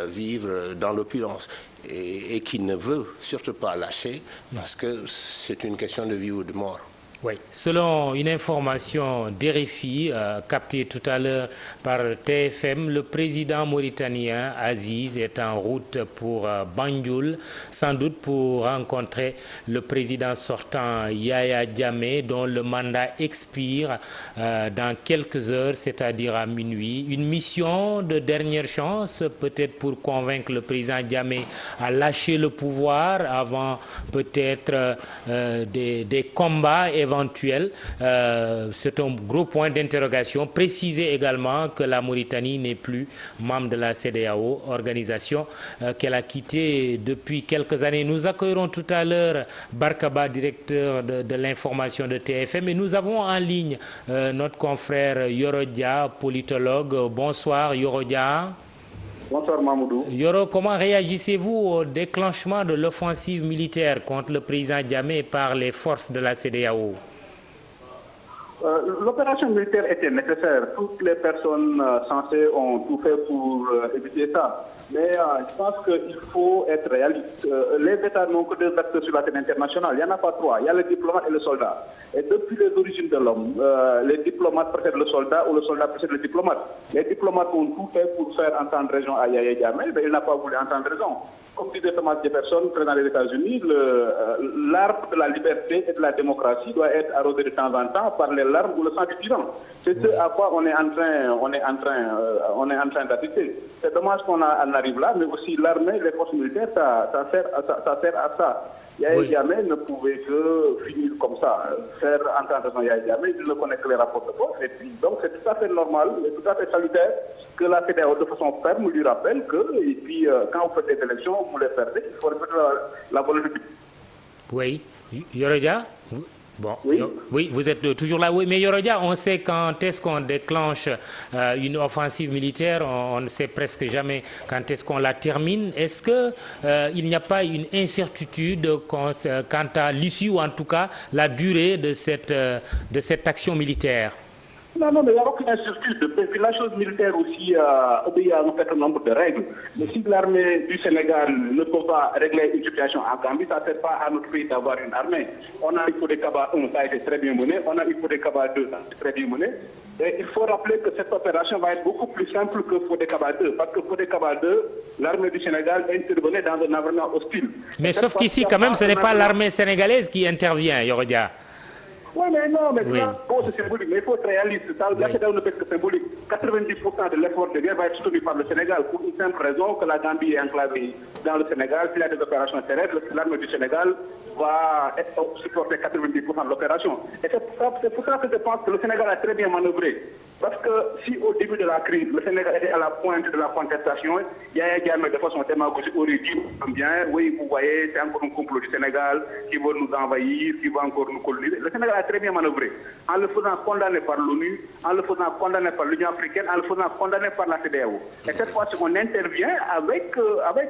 Speaker 3: vivre dans l'opulence. Et qui ne veut surtout pas lâcher, parce que c'est une question de vie ou de mort.
Speaker 1: Oui, selon une information d'RFI captée tout à l'heure par TFM, le président mauritanien Aziz est en route pour Banjul, sans doute pour rencontrer le président sortant Yaya Jammeh, dont le mandat expire dans quelques heures, c'est-à-dire à minuit. Une mission de dernière chance, peut-être pour convaincre le président Jammeh à lâcher le pouvoir avant peut-être des combats éventuel. C'est un gros point d'interrogation. Préciser également que la Mauritanie n'est plus membre de la CEDEAO, organisation qu'elle a quittée depuis quelques années. Nous accueillerons tout à l'heure Barkaba, directeur de l'information de TFM, et nous avons en ligne notre confrère Yoro Dia, politologue. Bonsoir Yoro Dia.
Speaker 6: Bonsoir Mamoudou.
Speaker 1: Yoro, comment réagissez-vous au déclenchement de l'offensive militaire contre le président Jammeh par les forces de la CEDEAO?
Speaker 6: L'opération militaire était nécessaire. Toutes les personnes censées ont tout fait pour éviter ça. Mais je pense qu'il faut être réaliste. Les États n'ont que deux acteurs sur la scène internationale. Il n'y en a pas trois. Il y a le diplomate et le soldat. Et depuis les origines de l'homme, les diplomates précèdent le soldat ou le soldat précède le diplomate. Les diplomates ont tout fait pour faire entendre raison à Yaya Jammeh, mais il n'a pas voulu entendre raison. Comme disait Thomas Jefferson, président des États-Unis, l'arbre de la liberté et de la démocratie doit être arrosé de temps en temps par les larmes ou le sang du tyran. C'est ce à quoi on est en train d'assister. C'est dommage qu'on en arrive là, mais aussi l'armée, les forces militaires, ça sert à ça. Yaya Jammeh ne pouvait que finir comme ça, faire entendre raison Yaya Jammeh, il ne connaît que les rapports de force, et puis donc c'est tout à fait normal, et tout à fait salutaire que la CEDEAO de façon ferme lui rappelle que, et puis quand vous faites des élections, vous les perdez, il faut répéter la volonté.
Speaker 1: Oui, Yorodia. Bon, oui, vous êtes toujours là. Oui, mais Yorodia, on sait quand est-ce qu'on déclenche une offensive militaire, on ne sait presque jamais quand est-ce qu'on la termine. Est-ce qu'il n'y a pas une incertitude quant à l'issue ou en tout cas la durée de cette action militaire?
Speaker 6: Non, mais il n'y a aucune incertitude. La chose militaire aussi obéit à un certain nombre de règles. Mais si l'armée du Sénégal ne peut pas régler une situation en Gambie, ça ne sert pas à notre pays d'avoir une armée. On a eu pour des Kaba 1, ça a été très bien mené. On a eu pour des Kaba 2, ça a été très bien mené. Et il faut rappeler que cette opération va être beaucoup plus simple que Fodé Kaba 2. Parce que Fodé Kaba 2, l'armée du Sénégal intervenait dans un environnement hostile.
Speaker 1: Mais sauf qu'ici, quand même, ce n'est pas l'armée sénégalaise qui intervient, Yorodia.
Speaker 6: Oui, mais non, mais
Speaker 1: Oui.
Speaker 6: bon, c'est symbolique, mais il faut être réaliste. La CEDEAO ne peut être que symbolique. 90% de l'effort de guerre va être soutenu par le Sénégal pour une simple raison que la Gambie est enclavée dans le Sénégal. S'il y a des opérations terrestres, l'armée du Sénégal va supporter 90% de l'opération. Et c'est pour ça que je pense que le Sénégal a très bien manœuvré. Parce que si au début de la crise, le Sénégal était à la pointe de la contestation, Yaya Jammeh de façon démagogique aurait dit bien, oui, vous voyez, c'est encore un complot du Sénégal qui veut nous envahir, qui va encore nous coloniser. Le Sénégal a très bien manœuvré, en le faisant condamner par l'ONU, en le faisant condamner par l'Union africaine, en le faisant condamner par la CEDEAO. Et cette fois-ci, on intervient avec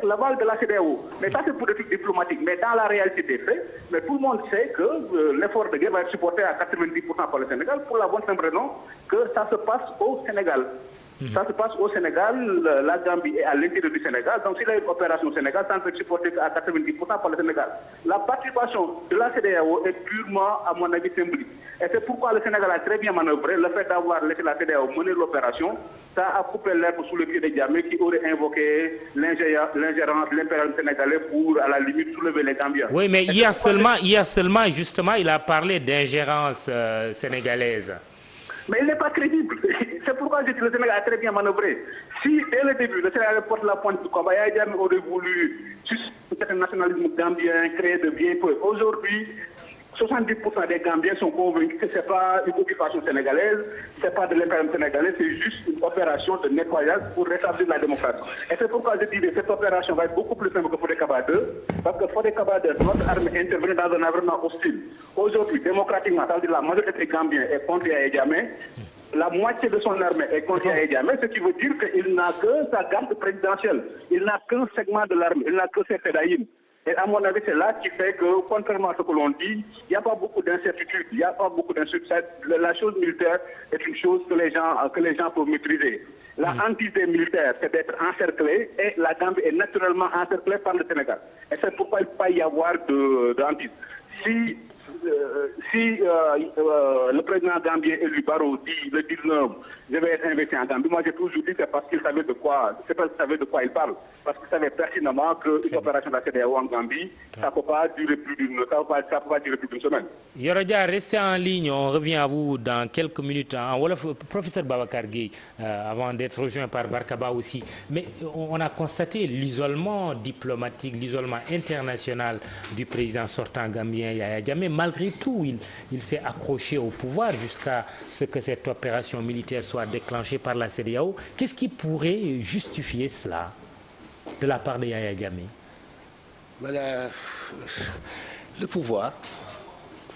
Speaker 6: l'aval de la CEDEAO. Mais ça, c'est pour des trucs diplomatiques. Mais dans la réalité des faits, mais tout le monde sait que l'effort de guerre va être supporté à 90% par le Sénégal, pour la bonne simple raison que ça se passe au Sénégal. Ça se passe au Sénégal, la Gambie est à l'intérieur du Sénégal, donc s'il y a une opération au Sénégal, ça ne peut être supporté qu'à 90% par le Sénégal. La participation de la CEDEAO est purement, à mon avis, symbolique. Et c'est pourquoi le Sénégal a très bien manœuvré. Le fait d'avoir laissé la CEDEAO mener l'opération, ça a coupé l'herbe sous le pied de Jammeh qui aurait invoqué l'ingérence, l'impérialisme sénégalais pour, à la limite, soulever les Gambiens.
Speaker 1: Oui, mais hier seulement, justement, il a parlé d'ingérence sénégalaise.
Speaker 6: Mais il n'est pas crédible. C'est pourquoi je dis que le Sénégal a très bien manœuvré. Si, dès le début, le Sénégal porte la pointe du combat, Yaya Jammeh aurait voulu susciter un nationalisme gambien, créer de vieilles peuples. Aujourd'hui, 70% des Gambiens sont convaincus que ce n'est pas une occupation sénégalaise, ce n'est pas de l'impérialisme sénégalais, c'est juste une opération de nettoyage pour rétablir la démocratie. Et c'est pourquoi je dis que cette opération va être beaucoup plus simple que Fodé Kaba 2, parce que Fodé Kaba 2, notre armée intervenait dans un environnement hostile. Aujourd'hui, démocratiquement, ça veut dire la majorité des Gambiens est contre Yaya Jammeh, la moitié de son armée est contre Yaya Jammeh, ce qui veut dire qu'il n'a que sa garde présidentielle, il n'a qu'un segment de l'armée, il n'a que ses fédéines. Et à mon avis, c'est là qui fait que, contrairement à ce que l'on dit, il n'y a pas beaucoup d'incertitudes. Il n'y a pas beaucoup d'incertitudes. La chose militaire est une chose que les gens peuvent maîtriser. La hantise militaire, c'est d'être encerclé, et la Gambie est naturellement encerclée par le Sénégal. Et c'est pourquoi il ne peut pas y avoir de hantise. Si le président gambien élu Barrow dit le 19, je vais être investi en Gambie, moi j'ai toujours dit que c'est parce qu'il savait de quoi il parle. Parce qu'il savait pertinemment qu'une opération de la CEDEAO en Gambie, ça ne peut pas durer plus d'une semaine.
Speaker 1: Yorodia, restez en ligne, on revient à vous dans quelques minutes. Professeur Babacar Gueye, avant d'être rejoint par Barkaba aussi. Mais on a constaté l'isolement diplomatique, l'isolement international du président sortant gambien Yaya Jammeh. Malgré tout, il s'est accroché au pouvoir jusqu'à ce que cette opération militaire soit déclenchée par la CEDEAO. Qu'est-ce qui pourrait justifier cela de la part de Yaya Jammeh?
Speaker 3: Le pouvoir,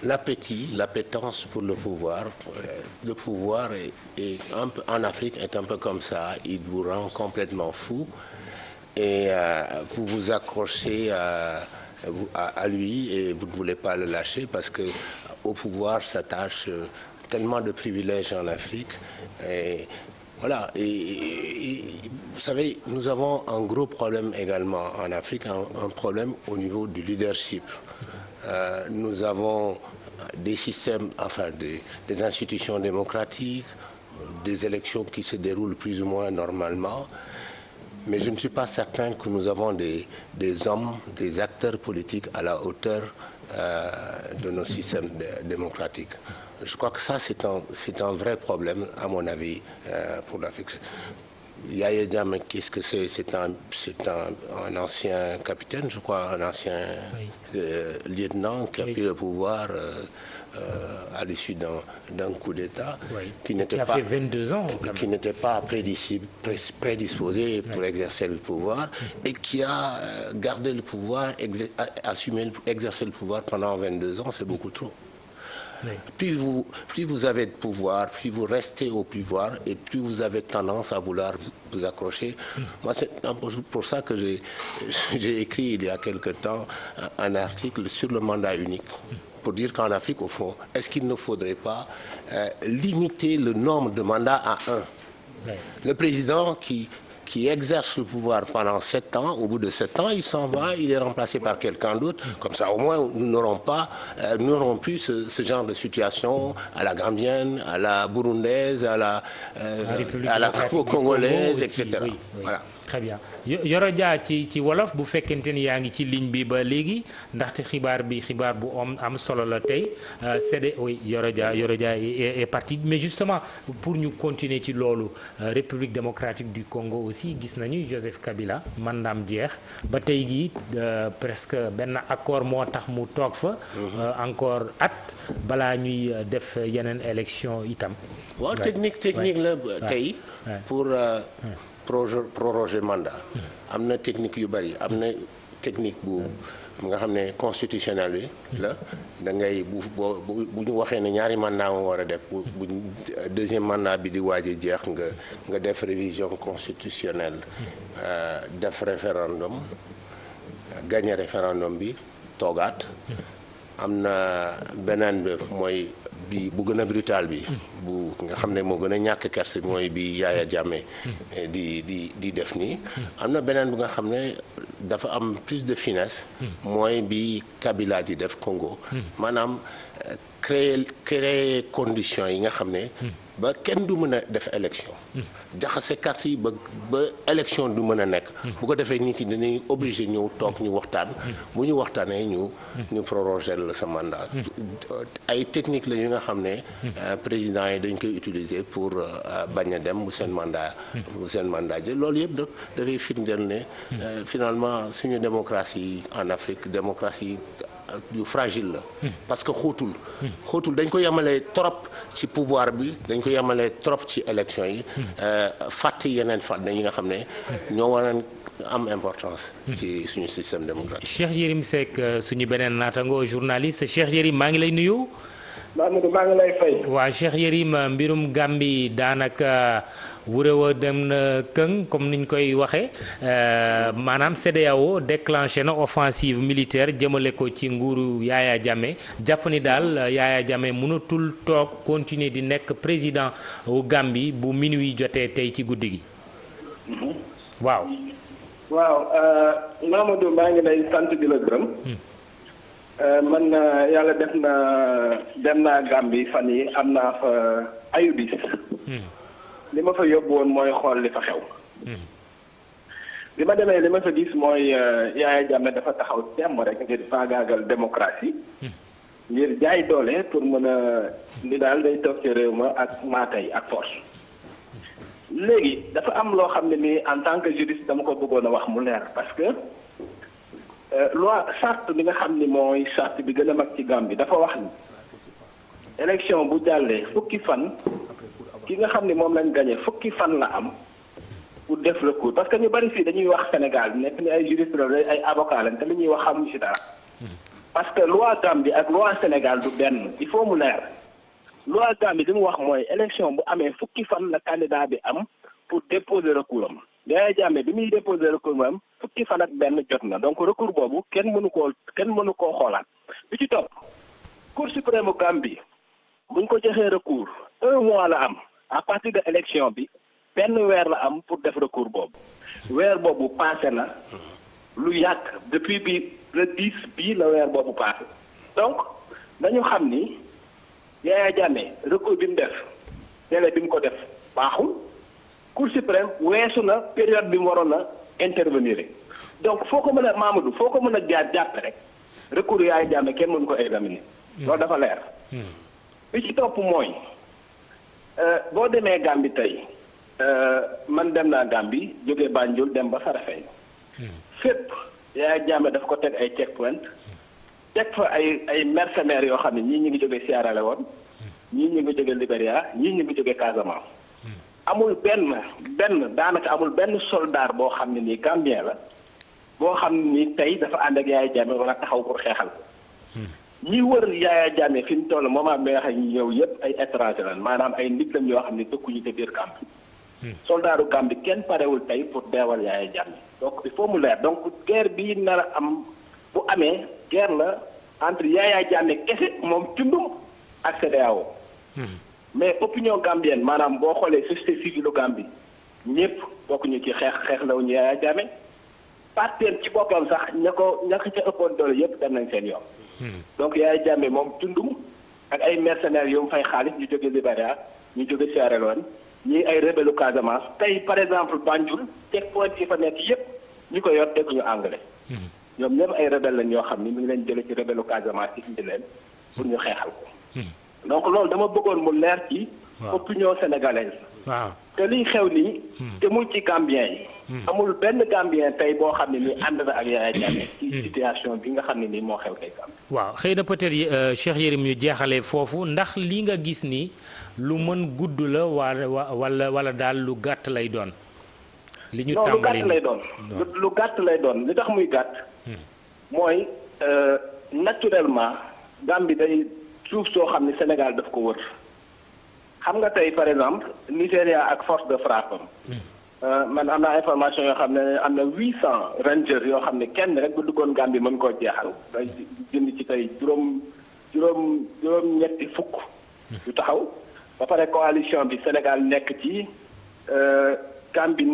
Speaker 3: l'appétit, l'appétence pour le pouvoir en Afrique est un peu comme ça, il vous rend complètement fou et vous vous accrochez à lui et vous ne voulez pas le lâcher parce que au pouvoir s'attache tellement de privilèges en Afrique. Et voilà. Et vous savez, nous avons un gros problème également en Afrique, un problème au niveau du leadership. Nous avons des systèmes, enfin des institutions démocratiques, des élections qui se déroulent plus ou moins normalement. Mais je ne suis pas certain que nous avons des hommes, des acteurs politiques à la hauteur de nos systèmes démocratiques. Je crois que ça, c'est un vrai problème, à mon avis, pour l'Afrique. Yaya Jammeh, qu'est-ce que c'est? C'est un ancien capitaine, je crois, un ancien lieutenant qui a pris le pouvoir à l'issue d'un coup d'État, qui
Speaker 1: a fait 22 ans,
Speaker 3: qui n'était pas prédisposé pour exercer le pouvoir et qui a gardé le pouvoir, exercer le pouvoir pendant 22 ans, c'est beaucoup trop. Oui. Plus vous avez de pouvoir, plus vous restez au pouvoir et plus vous avez tendance à vouloir vous accrocher. Moi, c'est pour ça que j'ai écrit il y a quelque temps un article sur le mandat unique. Pour dire qu'en Afrique, au fond, est-ce qu'il ne faudrait pas limiter le nombre de mandats à un? Oui. Le président qui exerce le pouvoir pendant 7 ans, au bout de 7 ans, il s'en va, il est remplacé par quelqu'un d'autre. Comme ça, au moins, nous n'aurons plus ce genre de situation à la gambienne, à la burundaise, à la congolaise, etc.
Speaker 1: Oui, oui.
Speaker 3: Voilà.
Speaker 1: très bien Yoro Dia ci wolof bu fekkente ni yaa ngi ci ligne bi ba léegi ndaxte xibaar bu am solo la tey oui Yoro Dia est parti mais justement pour ñu continuer ci loolu République démocratique du Congo aussi gis nañu Joseph Kabila mandaam jeex ba tey gi presque benn accord moo tax mu toog fa encore at balaa ñuy def yeneen élection itam.
Speaker 3: waaw technique la tey pour proroger mandat am na technique yu bari am na technique bu nga xam ne constitutionnel bi la da ngay bu ñu waxee ne ñaari mandat nga war a def bu deuxième mandat bi di waaj a jeex nga def révision constitutionnelle def référendum gagné référendum bi toogaat am na beneen bi mooy bi bu gën a brutal bi bu nga xam ne moo gën a ñàkk kerse mooy bi Yaya Jammeh di def nii am na beneen bi nga xam ne dafa am plus de finesse mooy bi Kabila di def Congo maanaam créer conditions yi nga xam ne ba kenn du mën a def élection jaxase carte yi ba élection du mën a nekk bu ko defee nit yi dañuy obligé ñëw toog ñu waxtaan bu ñu waxtaanee ñu proroger la sa mandat ay technique la yu nga xam ne président yi dañ koy utiliser pour bañ a dem bu seen mandat jël loolu yëpp dafay firndeel ne finalement suñu démocratie en Afrique démocratie yu fragile la parce que xóotul dañ ko yemale trop ci pouvoir bi dañ ko yemale trop ci élection yi fàtte yeneen fànn yi nga xam ne ñoo war a am importance ci suñu système démocratique.
Speaker 1: Cheikh Yérim Seck suñu beneen naataango journaliste Cheikh Yérim maa ngi lay nuyu.
Speaker 7: Mamadou maa ngi lay fay.
Speaker 1: waa Cheikh Yérim mbirum Gambie daanaka wurewa dem na këng comme niñ koy waxee maanaam CEDEAO déclenché na offensive militaire jëmale ko ci nguuru Yaya Jammeh jàpp ni daal Yaya Jammeh mënatul toog continuer di nekk président wu Gambie bu minuit jotee tey ci guddi gi. waaw.
Speaker 7: Mamadou maa ngi lay sant di la gërëm. man yàlla def na dem naa Gambie fan yi am naa fa ayubis li ma fa yóbbu woon mooy xool li fa xew bi ma demee li ma fa gis mooy Yaya Jammeh dafa taxaw temm rek ngir faagaagal démocratie ngir jaay doole pour mën a li daal day toog ci réew ma ak maatay ak force léegi dafa am loo xam ne nii en tant que juriste dama ko bëggoon a wax mu leer parce que loi charte bi nga xam ni mooy charte bi gën a mag ci Gambie dafa wax ni élection bu jàllee fukki fan ki nga xam ni moom lañ gagné fukki fan la am pour def recours parce que ñu bari fii dañuy wax Sénégal nekk ni ay juriste la ay avocat lañ te li ñuy wax xamuñu ci dara parce que loi Gambie ak loi Sénégal du benn il faut mu leer loi Gambie li mu wax mooy élection bu amee fukki fan la candidat bi am pour déposer recours am Yaya Jammeh bi muy déposer recours am fukki fan ak benn jot na donc recours boobu kenn mënu koo xoolaat bi ci topp Cour suprême Gambie buñ ko joxee recours 1 mois la am à partir de élection bi benn weer la am pour def recours boobu weer boobu passé na lu yàgg depuis bi le 10 bii la weer boobu passé donc dañu xam ni Yaya Jammeh recours bi mu def délai bi mu ko def baaxul Cour suprême weesu na période bi mu waroon a intervenir donc foo ko mën a Mamadou foo ko mën a jaar jàpp rek recours Yaya Jammeh kenn mënu ko examiner loolu dafa leer bi ci topp mooy boo demee Gambie tey man dem naa Gambie jógee Banjul dem ba Farafenni fépp Yaya Jammeh daf ko teg ay checkpoint teg fa ay mercenaires yoo xam ne ñii ñu ngi jógee Sierra Leone ñii ñu ngi jógee Libéria ñii ñu ngi jógee Casamance amul benn daanaka amul benn soldat boo xam ne nii Gambien la boo xam ne nii tey dafa ànd ak Yaya Jammeh wala taxaw pour xeexal ko ñi wër Yaya Jammeh fi mu toll moment bi nga xam ne ñëw yëpp ay étranger lan maanaam ay nit lañ yoo xam ne dëkkuñu te biir Gambie soldaaru Gambie kenn parewul tey pour deewal Yaya Jammeh donc il faut mu leer donc guerre bii nar a am bu amee guerre la entre Yaya Jammeh kese moom cundum ak CEDEAO mais opinion gambienne maanaam boo xoolee société civile Gambie ñëpp bokkuñu ci xeex la wuñu Yaya Jammeh parteem ci boppam sax ña ko ca ëppoon doole yëpp dem nañ seen yoon donc Yaya Jammeh moom tundum ak ay mercenaires yu mu fay xaalis ñu jóge Libéria ñu jóge Sierra Leone ñii ay rebelle Casamance tey par exemple Banjul checkpoint yi fa nekk yépp ñu ko yor dégguñu anglais. ñoom ñëpp ay rebelle lañ yoo xam ni mu ngi leen jëlee ci rebelle Casamance yi indi leen pour ñu xeexal ko. donc loolu dama bëggoon mu leer ci. opinion sénégalaise.
Speaker 1: waaw
Speaker 7: te liy xew nii. te mu ci Gambien yi. amul benn Gambien tey boo xam ne nii ànd na ak Yaya Jammeh ci situation bi nga xam ne nii moo xew tey Gambie.
Speaker 1: waaw xëy na peut-être Cheikh Yérim ñu jeexalee foofu ndax li nga gis ni lu mën gudd la wala daal lu gàtt lay doon. li ñu tàmbali
Speaker 7: lu gàtt lay doon li tax muy gàtt. mooy naturellement Gambie day suuf soo xam ne Sénégal daf ko wër. xam nga tey par exemple Nigéria ak force de frappe man am naa information yoo xam ne am na 800 rangers yoo xam ne kenn rek bu duggoon Gambie mën koo jeexal day jënd ci tey juróom-ñetti fukk yu taxaw ba pare coalition bi Sénégal nekk ci Gambie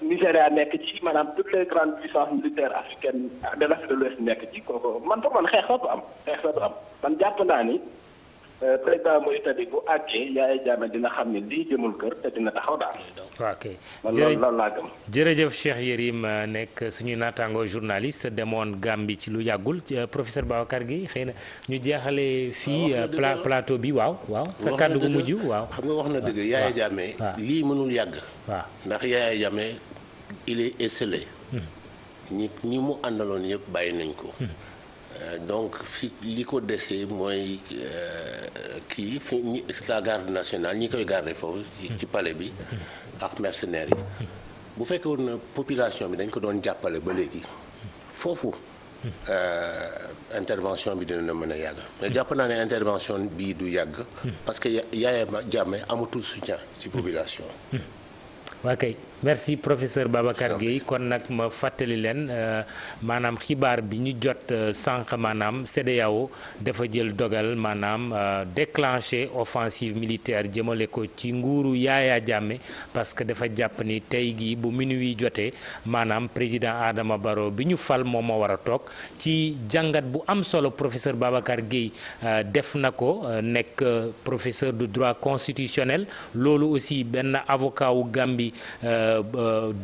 Speaker 7: Nigéria nekk ci maanaam toutes les grandes puissances militaires africaines de l'Afrique de l'Ouest nekk ci kooku man pour man xeex du am man jàpp naa ni président Mauritanie bu àggee Yaya Jammeh dina xam ne lii jëmul kër te dina taxaw daal.
Speaker 1: ok
Speaker 7: loolu laa gëm.
Speaker 1: jërëjëf Cheikh Yérim nekk suñu naataango journaliste demoon Gambie ci lu yàggul professeur Babacar Guèye xëy na ñu jeexalee fii plateau bi waaw sa kàddu gu mujj waaw.
Speaker 3: xam nga wax na dëgg Yaya Jammeh lii mënul yàgg.
Speaker 1: waaw ndax
Speaker 3: Yaya Jammeh il est esselé. ñi mu àndaloon yëpp bàyyi nañ ko. donc fi li ko desee mooy la garde nationale ñi koy garder foofu ci palais bi ak mercenaires yi bu fekkee woon na population bi dañ ko doon jàppale ba léegi foofu intervention bi dina na mën a yàgg mais jàpp naa ne intervention bii du yàgg parce que Yaya Jammeh amatul soutien ci population.
Speaker 1: waa kay merci professeur Babacar Guèye kon nag ma fàttali leen maanaam xibaar bi ñu jot sànq maanaam CEDEAO dafa jël dogal maanaam déclencher offensive militaire jëmale ko ci nguuru Yaya Jammeh parce que dafa jàpp ni tey gii bu minuit jotee maanaam président Adama Barrow bi ñu fal moom moo war a toog ci jàngat bu am solo professeur Babacar Guèye def na ko nekk professeur de droit constitutionnel loolu aussi benn avocat wu Gambie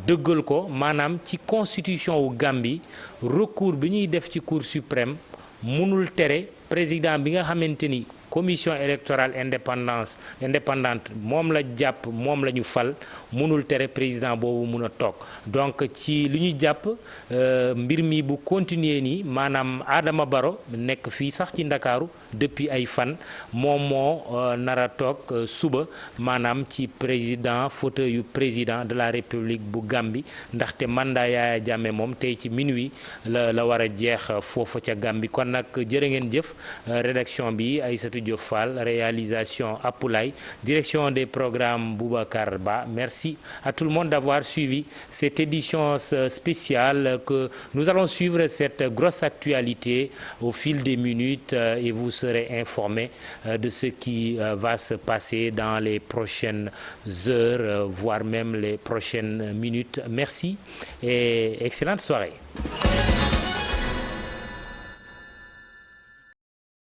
Speaker 1: dëggal ko maanaam ci constitution wu Gambie recours bi ñuy def ci cour suprême mënul tere président bi nga xamante ni commission électorale indépendante moom la jàpp moom la ñu fal mënul tere président boobu mun a toog donc ci li ñu jàpp mbir mi bu continuer nii maanaam Adama Barrow nekk fii sax ci Ndakaaru depuis ay fan moom moo nar a toog suba maanaam ci fauteuil yu président de la République bu Gambie ndaxte mandat Yaya Jammeh moom tey ci minuit la war a jeex foofu ca Gambie kon nag jërë ngeen jëf rédaction bi Aïssatou Diop Fall, réalisation Apoulaye, direction des programmes Boubacar Ba. Merci à tout le monde d'avoir suivi cette édition spéciale que nous allons suivre cette grosse actualité au fil des minutes et vous serez informés de ce qui va se passer dans les prochaines heures, voire même les prochaines minutes. Merci et excellente soirée.